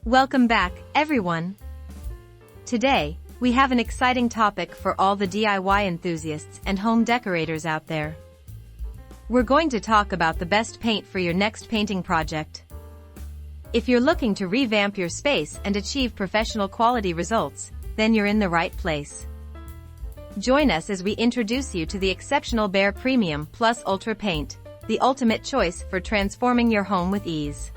Welcome back, everyone. Today, we have an exciting topic for all the DIY enthusiasts and home decorators out there. We're going to talk about the best paint for your next painting project. If you're looking to revamp your space and achieve professional quality results, then you're in the right place. Join us as we introduce you to the exceptional Behr Premium Plus Ultra paint, the ultimate choice for transforming your home with ease.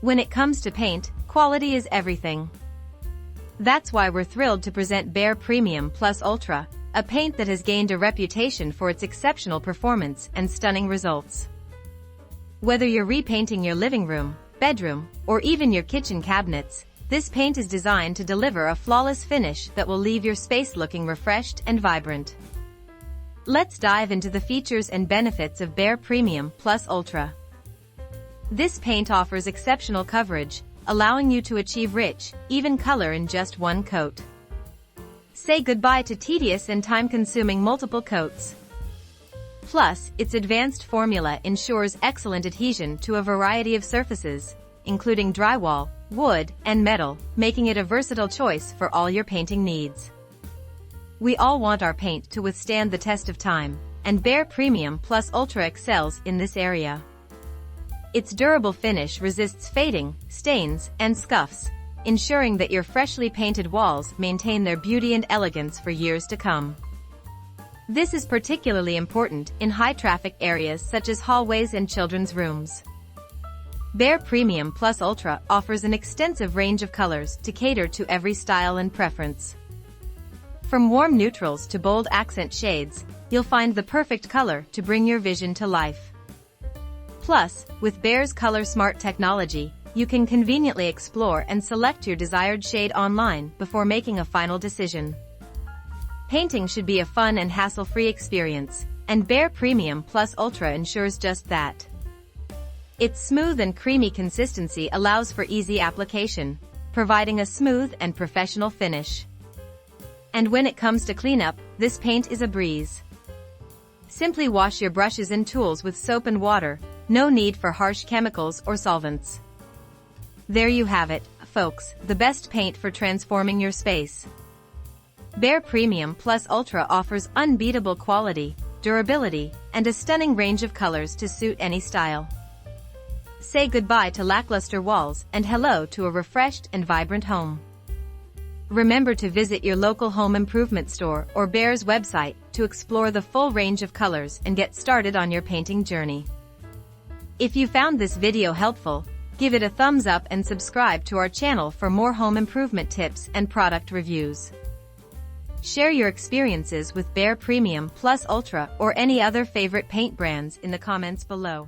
When it comes to paint, quality is everything. That's why we're thrilled to present Behr Premium Plus Ultra, a paint that has gained a reputation for its exceptional performance and stunning results. Whether you're repainting your living room, bedroom, or even your kitchen cabinets, this paint is designed to deliver a flawless finish that will leave your space looking refreshed and vibrant. Let's dive into the features and benefits of Behr Premium Plus Ultra. This paint offers exceptional coverage, allowing you to achieve rich, even color in just one coat. Say goodbye to tedious and time-consuming multiple coats. Plus, its advanced formula ensures excellent adhesion to a variety of surfaces, including drywall, wood, and metal, making it a versatile choice for all your painting needs. We all want our paint to withstand the test of time, and Behr Premium Plus Ultra excels in this area. Its durable finish resists fading, stains, and scuffs, ensuring that your freshly painted walls maintain their beauty and elegance for years to come. This is particularly important in high-traffic areas such as hallways and children's rooms. Behr Premium Plus Ultra offers an extensive range of colors to cater to every style and preference. From warm neutrals to bold accent shades, you'll find the perfect color to bring your vision to life. Plus, with Behr's Color Smart technology, you can conveniently explore and select your desired shade online before making a final decision. Painting should be a fun and hassle-free experience, and Behr Premium Plus Ultra ensures just that. Its smooth and creamy consistency allows for easy application, providing a smooth and professional finish. And when it comes to cleanup, this paint is a breeze. Simply wash your brushes and tools with soap and water, no need for harsh chemicals or solvents. There you have it, folks, the best paint for transforming your space. Behr Premium Plus Ultra offers unbeatable quality, durability, and a stunning range of colors to suit any style. Say goodbye to lackluster walls and hello to a refreshed and vibrant home. Remember to visit your local home improvement store or Behr's website to explore the full range of colors and get started on your painting journey. If you found this video helpful, give it a thumbs up and subscribe to our channel for more home improvement tips and product reviews. Share your experiences with Behr Premium Plus Ultra or any other favorite paint brands in the comments below.